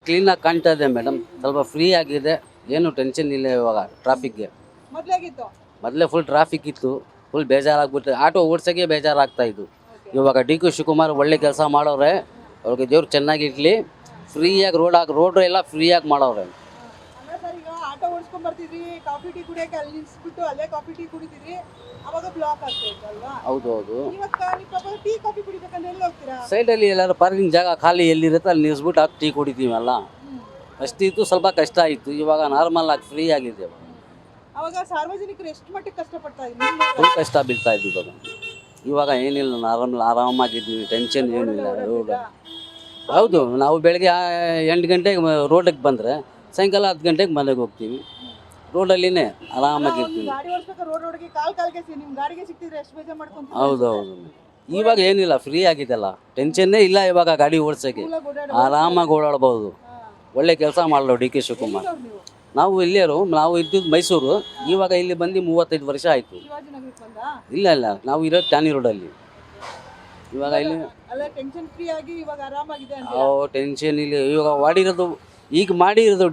ಕ್ಲೀನಾಗಿ ಕಾಣ್ತಾ ಇದೆ ಮೇಡಮ್, ಸ್ವಲ್ಪ ಫ್ರೀ ಆಗಿದೆ, ಏನು ಟೆನ್ಷನ್ ಇಲ್ಲ ಇವಾಗ ಟ್ರಾಫಿಕ್ಗೆ. ಮೊದ್ಲಾಗಿತ್ತು. ಮೊದಲೇ ಫುಲ್ ಟ್ರಾಫಿಕ್ ಇತ್ತು, ಫುಲ್ ಬೇಜಾರಾಗ್ಬಿಟ್ಟು ಆಟೋ ಓಡ್ಸೋಕ್ಕೆ ಬೇಜಾರಾಗ್ತಾ ಇತ್ತು. ಇವಾಗ ಡಿ ಕೆ ಶಿವಕುಮಾರ್ ಒಳ್ಳೆ ಕೆಲಸ ಮಾಡೋರೆ, ಅವ್ರಿಗೆ ದೇವ್ರು ಚೆನ್ನಾಗಿರ್ಲಿ. ಫ್ರೀಯಾಗಿ ರೋಡ್ ಎಲ್ಲ ಫ್ರೀಯಾಗಿ ಮಾಡೋರೆ. ಅಂದ್ರೆ ಸರ್ ಈಗ ಆಟೋ ಓಡಿಸ್ಕೊಂಡ್ ಬರ್ತಿದ್ರಿ, ಕಾಫಿ ಟೀ ಕುಡಿಯಕ್ಕೆ ಅಲ್ಲಿ ನಿಲ್ಸ್ಬಿಟ್ಟು ಅಲ್ಲೇ ಕಾಫಿ ಟೀ ಕುಡಿತಿದ್ರಿ, ಅವಾಗ ಬ್ಲಾಕ್ ಆಗ್ತಾ ಇತ್ತು ಅಲ್ವಾ? ಹೌದು ಹೌದು. ಇವತ್ತು ನೀವು ಪಾಪ ಟೀ ಕಾಫಿ ಕುಡಿಬೇಕಂದ್ರೆ ಎಲ್ಲಿ ಹೋಗ್ತೀರಾ? ಸೈಡಲ್ಲಿ ಎಲ್ಲರೂ ಪಾರ್ಕಿಂಗ್ ಜಾಗ ಖಾಲಿ ಎಲ್ಲಿರುತ್ತೆ ಅಲ್ಲಿ ನಿಲ್ಲಿಸ್ಬಿಟ್ಟು ಹಾಕಿ ಟೀ ಕುಡಿತೀವಲ್ಲ, ಅಷ್ಟಿತ್ತು. ಸ್ವಲ್ಪ ಕಷ್ಟ ಆಯಿತು, ಇವಾಗ ನಾರ್ಮಲ್ ಆಗಿ ಫ್ರೀ ಆಗಿದೆ. ಅವಾಗ ಸಾರ್ವಜನಿಕರು ಎಷ್ಟು ಮಟ್ಟಿಗೆ ಕಷ್ಟಪಡ್ತಾ ಫುಲ್ ಕಷ್ಟ ಬೀಳ್ತಾ ಇದ್ವಿ. ಇವಾಗ ಏನಿಲ್ಲ, ಆರಾಮಾಗಿದ್ದೀವಿ, ಟೆನ್ಷನ್ ಏನಿಲ್ಲ. ಹೌದು, ನಾವು ಬೆಳಗ್ಗೆ 8 ಗಂಟೆಗೆ ರೋಡಿಗೆ ಬಂದರೆ ಸಾಯಂಕಾಲ 10 ಗಂಟೆಗೆ ಮನೆಗೆ ಹೋಗ್ತೀವಿ. ರೋಡಲ್ಲಿನೇ ಆರಾಮಾಗಿರ್ತೀವಿ. ಗಾಡಿ ಓಡಿಸ್ಬೇಕು, ರೋಡ್ಗೆ ಕಾಲ್ಗೆ ನಿಮ್ ಗಾಡಿಗೆ ಸಿಕ್ತಿದ್ರೆ ಎಷ್ಟು ಬೇಜಾರ್ ಮಾಡ್ಕೊಂತೀವಿ. ಹೌದು ಹೌದು. ಇವಾಗ ಏನಿಲ್ಲ, ಫ್ರೀ ಆಗಿದೆಲ್ಲ, ಟೆನ್ಷನ್ನೇ ಇಲ್ಲ ಇವಾಗ. ಗಾಡಿ ಓಡಿಸೋಕ್ಕೆ ಆರಾಮಾಗಿ ಓಡಾಡ್ಬೋದು. ಒಳ್ಳೆ ಕೆಲಸ ಮಾಡಲು ಡಿ ಕೆ ಶಿವಕುಮಾರ್. ನಾವು ಇಲ್ಲಿಯರು, ನಾವು ಇದ್ದಿದ್ದು ಮೈಸೂರು, ಇವಾಗ ಇಲ್ಲಿ ಬಂದು 35 ವರ್ಷ ಆಯಿತು. ಇಲ್ಲ ಇಲ್ಲ, ನಾವು ಇರೋದು ಟ್ಯಾನಿ ರೋಡಲ್ಲಿ. ಇವಾಗ ಇಲ್ಲಿ ಟೆನ್ಷನ್ ಫ್ರೀ ಆಗಿ ಇವಾಗ ಆರಾಮಾಗಿದೆ. ಟೆನ್ಷನ್ ಇಲ್ಲ ಇವಾಗ. ಮಾಡಿರೋದು ಈಗ ಮಾಡಿರೋದು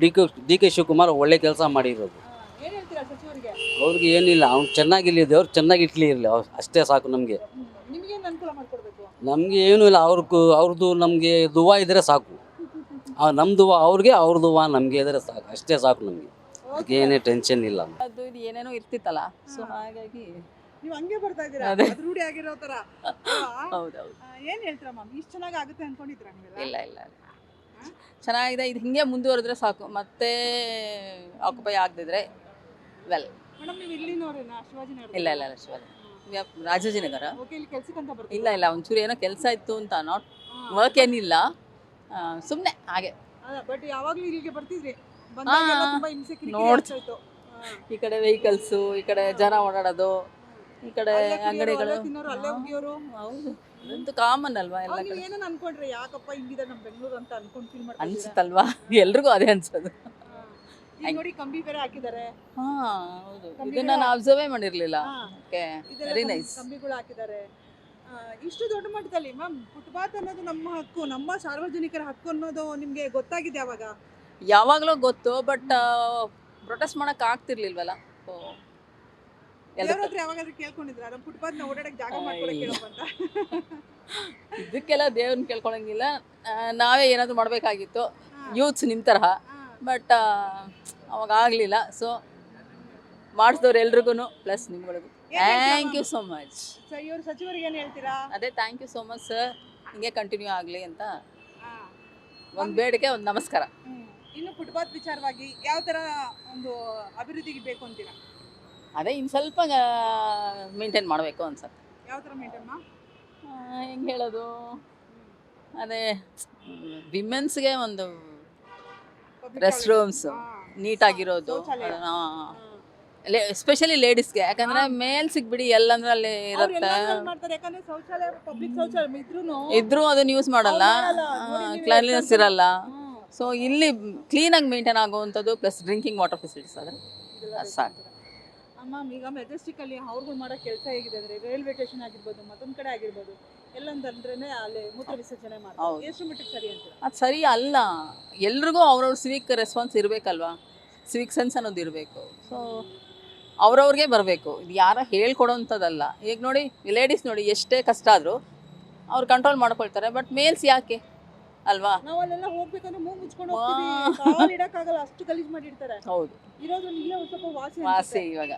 ಡಿ ಕೆ ಶಿವಕುಮಾರ್ ಒಳ್ಳೆ ಕೆಲಸ ಮಾಡಿರೋದು. ಏನ್ ಹೇಳ್ತೀರಾ ಸಚಿವರಿಗೆ? ಅವ್ರಿಗೆ ಏನಿಲ್ಲ, ಅವ್ನು ಚೆನ್ನಾಗಿರ್ಲಿ, ದೇವ್ರು ಚೆನ್ನಾಗಿ ಇಟ್ಲಿ ಇರಲಿ, ಅಷ್ಟೇ ಸಾಕು ನಮಗೆ. ನಿಮ್ಗೇನು ಅನುಕೂಲ ಮಾಡ್ಕೊಡ್ಬೇಕು? ನಮಗೆ ಏನೂ ಇಲ್ಲ, ಅವ್ರದ್ದು ನಮಗೆ ದುವಾ ಇದ್ದರೆ ಸಾಕು. ನಮ್ಮ ದುವಾ ಅವ್ರಿಗೆ, ಅವ್ರ ದುವಾ ನಮಗೆ ಇದ್ದರೆ ಸಾಕು, ಅಷ್ಟೇ ಸಾಕು ನಮಗೆ. ಏನೇ ಟೆನ್ಷನ್ ಇಲ್ಲ. ಅದು ಇದು ಏನೇನೋ ಇರ್ತಿತ್ತಲ್ಲ, ಸೊ ಹಾಗಾಗಿ ನೀವು ಹಂಗೆ ಬರ್ತಾ ಇದ್ದೀರಾ, ಅದು ರೂಢಿ ಆಗಿರೋ ತರ. ಹೌದೌದು. ಏನ್ ಹೇಳ್ತೀರಾ ಮ್ಯಾಮ್, ಇಷ್ಟು ಚೆನ್ನಾಗಿ ಆಗುತ್ತೆ ಅನ್ಕೊಂಡಿದ್ರಾ ನೀವೆಲ್ಲ? ಇಲ್ಲ ಇಲ್ಲ, ಚೆನ್ನಾಗಿದೆ. ಇದು ಹಿಂಗೆ ಮುಂದುವರೆದ್ರೆ ಸಾಕು, ಮತ್ತೆ ಆಕ್ಯುಪೈ ಆಗದಿದ್ರೆ ವೆಲ್. ಮೇಡಮ್ ನೀವು ಇಲ್ಲಿನವರೇನಾ? ಶಿವಾಜಿನಗರ? ಇಲ್ಲ ಇಲ್ಲ ಇಲ್ಲ, ಶಿವಾಜಿ ರಾಜಾಜಿನಗರ. ಓಕೆ, ಇಲ್ಲಿ ಕೆಲ್ಸಕ್ಕಂತ ಬರ್ತೀರಾ? ಇಲ್ಲ ಇಲ್ಲ, ಒಂಚೂರು ಏನೋ ಕೆಲಸ ಇತ್ತು ಅಂತ, ನಾಟ್ ವರ್ಕ್ ಏನಿಲ್ಲ, ಸುಮ್ಮನೆ ಹಾಗೆ. ಬಟ್ ಯಾವಾಗಲೂ ಇಲ್ಲಿಗೆ ಬರ್ತಿದ್ರಿ? ಬಂದಾಗೆಲ್ಲ ತುಂಬಾ ಹಿಂಸೆ ಕಿರಿಕಿರಿ ಆಗ್ತಾ ಇತ್ತು. ಈ ಕಡೆ ವೆಹಿಕಲ್ಸು, ಈ ಕಡೆ ಜನ ಓಡಾಡೋದು, ಈ ಕಡೆ ಅಂಗಡಿಗಳು, ತಿನ್ನೋರು ಅಲ್ಲೇ ಹೋಗಿಯೋರು. ಹೌದು, ಅದಂತೂ ಕಾಮನ್ ಅಲ್ವಾ ಎಲ್ಲ ನೀವು ಕಡೆ. ಏನನ್ನ ಅನ್ಕೊಂಡ್ರೆ ಯಾಕಪ್ಪ ಹಿಂಗಿದೆ ನಮ್ಮ ಬೆಂಗಳೂರು ಅಂತ ಅನ್ಕೊಂಡು ಫೀಲ್ ಮಾಡ್ತೀರಾ? ಅನ್ಸುತ್ತಲ್ವಾ, ಎಲ್ರಿಗೂ ಅದೇ ಅನ್ಸೋದು. ಈಗ ನೋಡಿ ಕಂಬಿ ಬೇರೆ ಹಾಕಿದ್ದಾರೆ. ಹಾ ಹೌದು, ಇದನ್ನ ನಾನು ಅಬ್ಸರ್ವೇ ಮಾಡಿರ್ಲಿಲ್ಲ. Okay, very nice. ಕಂಬಿಗಳು ಹಾಕಿದ್ದಾರೆ. ಇಷ್ಟು ದೊಡ್ಡ ಮಟ್ಟದಲ್ಲಿ ಮ್ಯಾಮ್, ಫುಟ್ಪಾತ್ ಅನ್ನೋದು ನಮ್ಮ ಹಕ್ಕು, ನಮ್ಮ ಸಾರ್ವಜನಿಕರ ಹಕ್ಕು ಅನ್ನೋದು ನಿಮ್ಗೆ ಗೊತ್ತಾಗಿದೆ ಯಾವಾಗ? ಯಾವಾಗಲೂ ಗೊತ್ತು, ಬಟ್ ಪ್ರೊಟೆಸ್ಟ್ ಮಾಡಕ್ ಆಗ್ತಿರ್ಲಿಲ್ವಲ್ಲ. ಸೊ ಯಾವಾಗಾದ್ರೂ ಕೇಳ್ಕೊಂಡಿದ್ರ ನಮ್ಮ ಫುಟ್ಪಾತ್ ನ ಓಡಾಡಕ್ ಜಾಗ ಮಾಡ್ಕೊಡಕ್ಕೆ ಹೇಳಪ್ಪ ಅಂತ? ಇದಕ್ಕೆಲ್ಲ ದೇವ್ರನ್ನ ಕೇಳ್ಕೊಳಂಗಿಲ್ಲ, ನಾವೇ ಏನಾದ್ರು ಮಾಡ್ಬೇಕಾಗಿತ್ತು, ಯೂತ್ಸ್ ನಿಮ್ಮ ತರಹ. ಬಟ್ ಅವಾಗ ಆಗಲಿಲ್ಲ. ಸೊ ಮಾಡಿಸಿದವ್ರು ಎಲ್ರಿಗೂ ಪ್ಲಸ್ ನಿಮ್ಗಳಿಗೂ ಥ್ಯಾಂಕ್ ಯು ಸೋ ಮಚ್. ಇವ್ರ ಸಚಿವರಿಗೆ ಏನು ಹೇಳ್ತೀರಾ? ಅದೇ thank you so much sir, ಹಿಂಗೆ ಕಂಟಿನ್ಯೂ ಆಗಲಿ ಅಂತ ಒಂದು ಬೇಡಿಕೆ, ಒಂದು ನಮಸ್ಕಾರ. ಇನ್ನು ಫುಟ್ಪಾತ್ ವಿಚಾರವಾಗಿ ಯಾವ ಥರ ಒಂದು ಅಭಿವೃದ್ಧಿಗೆ ಬೇಕು ಅಂತೀರಾ? ಅದೇ ಇನ್ನು ಸ್ವಲ್ಪ ಮೇಂಟೈನ್ ಮಾಡಬೇಕು ಅನ್ಸುತ್ತೆ. ಯಾವ ಥರ ಮೇಂಟೈನ್? ಹೆಂಗೆ ಹೇಳೋದು, ಅದೇ ವಿಮೆನ್ಸ್ಗೆ ಒಂದು ರೆಸ್ಟ್ ರೂಮ್ಸ್ ನೀಟಾಗಿರೋದು, ಎಸ್ಪೆಷಲಿ ಲೇಡೀಸ್ಗೆ. ಯಾಕಂದ್ರೆ ಮೇಲ್ ಸಿಗ್ಬಿಡಿ ಎಲ್ಲಂದ್ರೆ ಅಲ್ಲಿ ಇರುತ್ತೆ, ಇದ್ರೂ ಅದನ್ನ ಯೂಸ್ ಮಾಡಲ್ಲ, ಕ್ಲೀನ್ನೆಸ್ ಇರಲ್ಲ. ಸೊ ಇಲ್ಲಿ ಕ್ಲೀನಾಗಿ ಮೇಂಟೈನ್ ಆಗುವಂಥದ್ದು, ಪ್ಲಸ್ ಡ್ರಿಂಕಿಂಗ್ ವಾಟರ್ ಫೆಸಿಲಿಟೀಸ್ ಆದರೆ ಸಾಕು. ಮ್ಯಾಮ್, ಈಗ ಮೆಜೆಸ್ಟಿಕ್ ಅಲ್ಲಿ ಅವ್ರುಗಳು ಮಾಡೋ ಕೆಲಸ ಹೇಗಿದೆ ಅಂದರೆ, ರೈಲ್ವೆ ಸ್ಟೇಷನ್ ಆಗಿರ್ಬೋದು, ಮತ್ತೊಂದು ಕಡೆ ಆಗಿರ್ಬೋದು, ಎಲ್ಲಂದ್ರೆ ಅಲ್ಲಿ ಮೂತ್ರ ವಿಸರ್ಜನೆ ಮಾಡ್ತಾರೆ. ಎಷ್ಟು ಮಟ್ಟಿಗೆ ಸರಿ ಅಂತೀರಾ? ಅದು ಸರಿ ಅಲ್ಲ. ಎಲ್ರಿಗೂ ಅವ್ರವ್ರ ಸಿವಿಕ್ ರೆಸ್ಪಾನ್ಸ್ ಇರಬೇಕಲ್ವಾ, ಸಿವಿಕ್ ಸೆನ್ಸ್ ಅನ್ನೋದು ಇರಬೇಕು. ಸೊ ಅವ್ರವ್ರಿಗೆ ಬರಬೇಕು, ಇದು ಯಾರ ಹೇಳ್ಕೊಡೋವಂಥದ್ದಲ್ಲ. ಈಗ ನೋಡಿ, ಲೇಡೀಸ್ ನೋಡಿ, ಎಷ್ಟೇ ಕಷ್ಟ ಆದರೂ ಅವ್ರು ಕಂಟ್ರೋಲ್ ಮಾಡ್ಕೊಳ್ತಾರೆ, ಬಟ್ ಮೇಲ್ಸ್ ಯಾಕೆ ಅಲ್ವಾ? ನಾವು ಅಲ್ಲೆಲ್ಲ ಹೋಗ್ಬೇಕಂದ್ರೆ ಮೂಗು ಮುಚ್ಕೊಂಡು ಹೋಗ್ತೀವಿ, ಕಾಲು ಇಡಕ್ಕಾಗಲ್ಲ, ಅಷ್ಟು ಗಲೀಜು ಮಾಡಿರ್ತಾರೆ. ಹೌದು, ಇರೋದು ಇಲ್ಲೇ ಸ್ವಲ್ಪ ವಾಸಿ ವಾಸಿ ಇವಾಗ